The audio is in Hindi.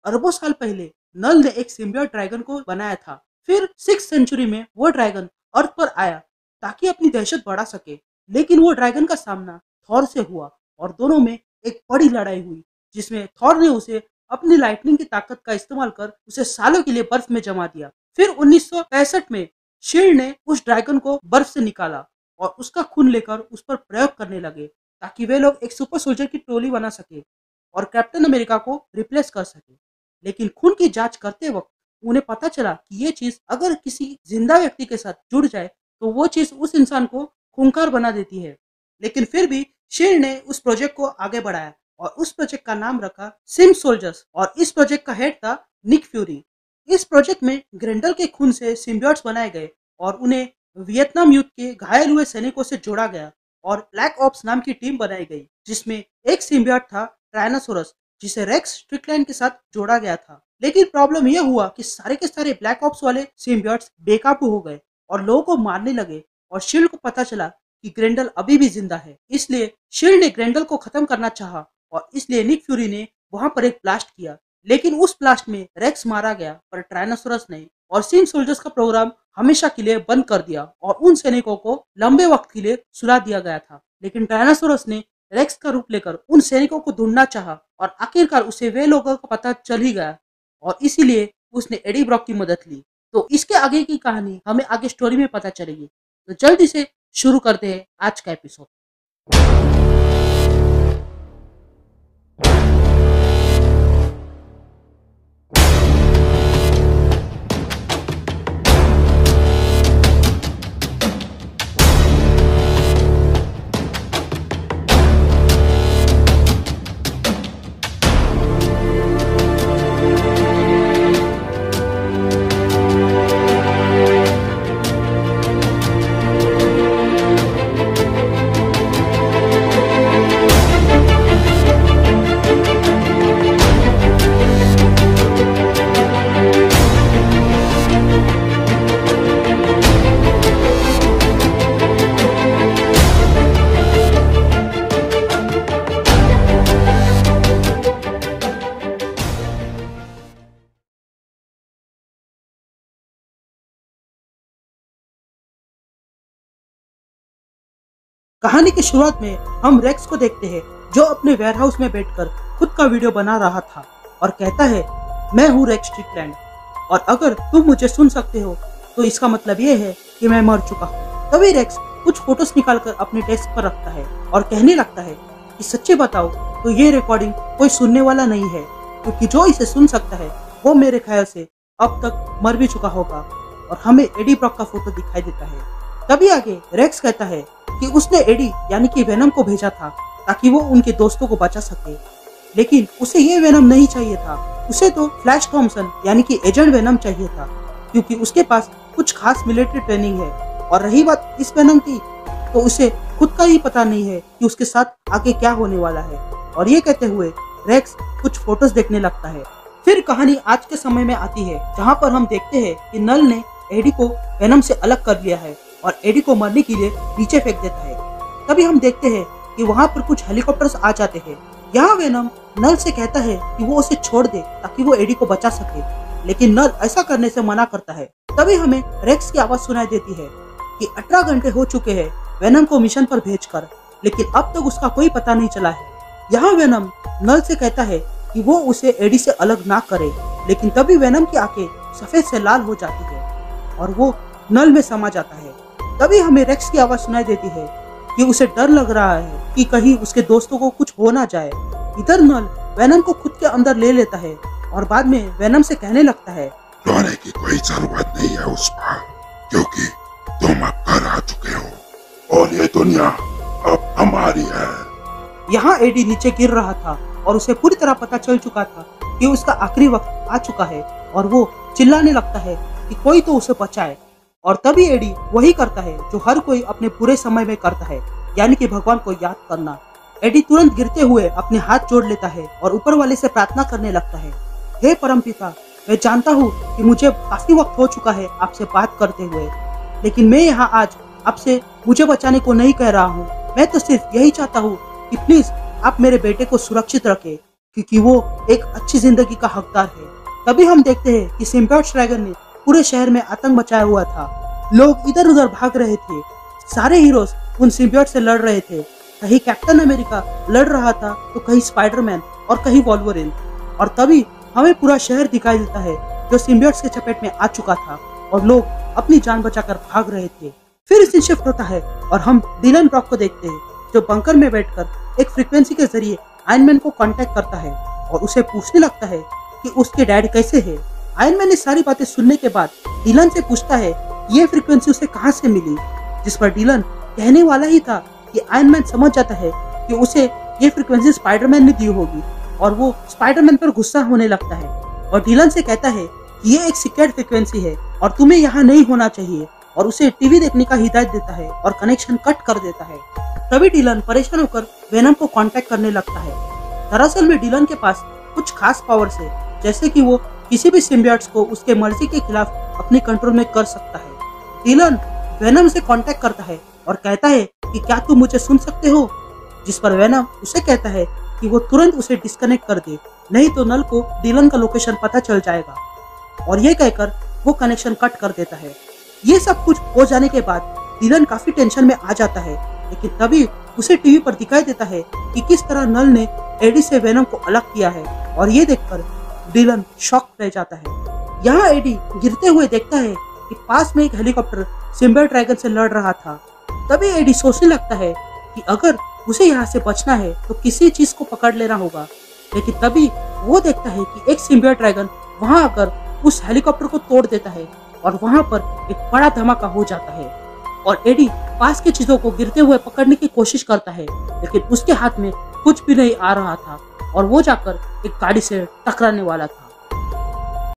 अरबों साल पहले नल ने एक सिम्बियोट ड्रैगन को बनाया था। फिर 6th सेंचुरी में वो ड्रैगन अर्थ पर आया ताकि अपनी दहशत बढ़ा सके। लेकिन वो ड्रैगन का सामना थॉर से हुआ और दोनों में एक बड़ी लड़ाई हुई, जिसमें थॉर ने उसे अपनी लाइटनिंग की ताकत का इस्तेमाल कर उसे सालों के लिए बर्फ में जमा दिया। फिर 1965 में शील्ड ने उस ड्रैगन को बर्फ से निकाला और उसका खून लेकर उस पर प्रयोग करने लगे ताकि वे लोग एक सुपर सोल्जर की टोली बना सके और कैप्टन अमेरिका को रिप्लेस कर सके। लेकिन खून की जांच करते वक्त उन्हें पता चला कि ये चीज अगर किसी जिंदा व्यक्ति के साथ जुड़ जाए तो वो चीज उस इंसान को खूंखार बना देती है। लेकिन फिर भी शील्ड ने उस प्रोजेक्ट को आगे बढ़ाया और उस प्रोजेक्ट का नाम रखा सिम सोल्जर्स और इस प्रोजेक्ट का हेड था निक फ्यूरी। इस प्रोजेक्ट में ग्रेंडल के खून से सिम्बियोट्स बनाए गए और उन्हें वियतनाम युद्ध के घायल हुए सैनिकों से जोड़ा गया और ब्लैक ऑप्स नाम की टीम बनाई गई, जिसमें एक सिम्बियोट था ट्रायनासोरस, जिसे रेक्स स्ट्रिकलैंड के साथ जोड़ा गया था। लेकिन प्रॉब्लम यह हुआ कि सारे के सारे ब्लैक ऑप्स वाले सिम्बियोट्स बेकाबू हो गए और लोगों को मारने लगे और शील्ड को पता चला कि ग्रेंडल अभी भी जिंदा है। इसलिए शील्ड ने ग्रेंडल को खत्म करना चाहा और इसलिए निक फ्यूरी ने वहां पर एक ब्लास्ट किया। लेकिन उस ब्लास्ट में रेक्स मारा गया पर ट्रायनासोरस ने, और सिम सोल्जर्स का प्रोग्राम हमेशा के लिए बंद कर दिया और उन सैनिकों को लंबे वक्त के लिए सुला दिया गया था। लेकिन ट्रायनासोरस ने रेक्स का रूप लेकर उन सैनिकों को ढूंढना चाहा और आखिरकार उसे वे लोगों को पता चल ही गया और इसीलिए उसने एडी ब्रॉक की मदद ली। तो इसके आगे की कहानी हमें आगे स्टोरी में पता चलेगी। तो जल्दी से शुरू करते हैं आज का एपिसोड। कहानी की शुरुआत में हम रेक्स को देखते हैं जो अपने वेयरहाउस में बैठकर खुद का वीडियो बना रहा था और कहता है, मैं हूँ रेक्स स्ट्रिकलैंड और अगर तुम मुझे सुन सकते हो तो इसका मतलब ये है कि मैं मर चुका हूँ। तभी रेक्स कुछ फोटोज निकालकर अपने डेस्क पर रखता है और कहने लगता है कि सच्ची बताओ तो ये रिकॉर्डिंग कोई सुनने वाला नहीं है, क्योंकि जो इसे सुन सकता है वो मेरे ख्याल से अब तक मर भी चुका होगा। और हमें एडी ब्रॉक का फोटो दिखाई देता है। तभी आगे रेक्स कहता है कि उसने एडी यानी कि वेनम को भेजा था ताकि वो उनके दोस्तों को बचा सके, लेकिन उसे ये वेनम नहीं चाहिए था। उसे तो फ्लैश थॉमसन यानी कि एजेंट वेनम चाहिए था, क्योंकि उसके पास कुछ खास मिलिट्री ट्रेनिंग है। और रही बात इस वेनम की, तो उसे खुद का ही पता नहीं है कि उसके साथ आगे क्या होने वाला है। और ये कहते हुए रेक्स कुछ फोटोज देखने लगता है। फिर कहानी आज के समय में आती है, जहाँ पर हम देखते हैं कि नल ने एडी को वेनम से अलग कर लिया है और एडी को मरने के लिए नीचे फेंक देता है। तभी हम देखते हैं कि वहाँ पर कुछ हेलीकॉप्टर्स आ जाते हैं। यहाँ वेनम नल से कहता है कि वो उसे छोड़ दे ताकि वो एडी को बचा सके, लेकिन नल ऐसा करने से मना करता है। तभी हमें रेक्स की आवाज सुनाई देती है कि 18 घंटे हो चुके हैं वेनम को मिशन पर भेजकर, लेकिन अब तक उसका कोई पता नहीं चला है। यहाँ वेनम नल से कहता है कि वो उसे एडी से अलग ना करे, लेकिन तभी वेनम की आंखें सफेद से लाल हो जाती है और वो नल में समा जाता है। तभी हमें रेक्स की आवाज सुनाई देती है कि उसे डर लग रहा है कि कहीं उसके दोस्तों को कुछ हो ना जाए। इधर नल वेनम को खुद के अंदर ले लेता है और बाद में वेनम से कहने लगता है, डरने की कोई जरूरत नहीं है उस पर, क्योंकि तुम अब घर आ चुके हो और ये दुनिया अब हमारी है। यहाँ एडी नीचे गिर रहा था और उसे पूरी तरह पता चल चुका था कि उसका आखिरी वक्त आ चुका है और वो चिल्लाने लगता है कि कोई तो उसे बचाए। और तभी एडी वही करता है जो हर कोई अपने पूरे समय में करता है, यानी कि भगवान को याद करना। एडी तुरंत गिरते हुए अपने हाथ जोड़ लेता है और ऊपर वाले से प्रार्थना करने लगता है, हे परमपिता, मैं जानता हूँ कि मुझे काफी वक्त हो चुका है आपसे बात करते हुए, लेकिन मैं यहाँ आज आपसे मुझे बचाने को नहीं कह रहा हूँ। मैं तो सिर्फ यही चाहता हूँ कि प्लीज आप मेरे बेटे को सुरक्षित रखें। क्योंकि वो एक अच्छी जिंदगी का हकदार है। तभी हम देखते हैं कि सिम्बियोट ड्रैगन ने पूरे शहर में आतंक मचाया हुआ था। लोग इधर उधर भाग रहे थे। सारे हीरोज उन सिम्बियोट से लड़ रहे थे। कहीं कैप्टन अमेरिका लड़ रहा था तो कहीं स्पाइडरमैन और कहीं वॉल्वरिन। और तभी हमें पूरा शहर दिखाई देता है जो सिम्बियोट्स के चपेट में आ चुका था और लोग अपनी जान बचाकर भाग रहे थे। फिर सीन शिफ्ट होता है और हम डिलन ब्रॉक को देखते हैं जो बंकर में बैठकर एक फ्रीक्वेंसी के जरिए आयरन मैन को कांटेक्ट करता है और उसे पूछने लगता है कि उसके डैड कैसे है। आयरन मैन ने सारी बातें सुनने के बाद डिलन से पूछता है ये फ्रीक्वेंसी उसे कहाँ से मिली, जिस पर डिलन कहने वाला ही था कि आयरन मैन समझ जाता है कि उसे ये फ्रीक्वेंसी स्पाइडरमैन ने दी होगी और वो स्पाइडरमैन पर गुस्सा होने लगता है और डिलन से कहता है कि ये एक सीक्रेट फ्रीक्वेंसी है और तुम्हें यहाँ नहीं होना चाहिए और उसे टीवी देखने का हिदायत देता है और कनेक्शन कट कर देता है। तभी डिलन परेशान होकर वेनम को कांटेक्ट करने लगता है। दरअसल में डिलन के पास कुछ खास पावर्स है, जैसे कि वो किसी भी सिम्बियोट्स को उसके मर्जी के खिलाफ अपने कंट्रोल में कर सकता है। डिलन वेनम से कांटेक्ट करता है और कहता है कि क्या तुम मुझे सुन सकते हो, जिस पर वेनम उसे कहता है कि वो तुरंत उसे डिस्कनेक्ट कर दे, नहीं तो नल को डिलन का लोकेशन पता चल जाएगा। और ये कहकर वो कनेक्शन कट कर देता है। ये सब कुछ हो जाने के बाद डिलन काफी टेंशन में आ जाता है, लेकिन तभी उसे टीवी पर दिखाई देता है कि किस तरह नल ने एडी से वेनम को अलग किया है और ये देखकर डिलन शॉक रह जाता है। यहाँ एडी गिरते हुए देखता है कि पास में एक हेलीकॉप्टर सिम्बियोट ड्रैगन से लड़ रहा था। तभी एडी सोचने लगता है कि अगर उसे यहाँ से बचना है तो किसी चीज को पकड़ लेना होगा, लेकिन तभी वो देखता है कि एक सिम्बियोट ड्रैगन वहां आकर उस हेलीकॉप्टर को तोड़ देता है और वहां पर एक बड़ा धमाका हो जाता है और एडी पास की चीजों को गिरते हुए पकड़ने की कोशिश करता है, लेकिन उसके हाथ में कुछ भी नहीं आ रहा था और वो जाकर एक गाड़ी से टकराने वाला था।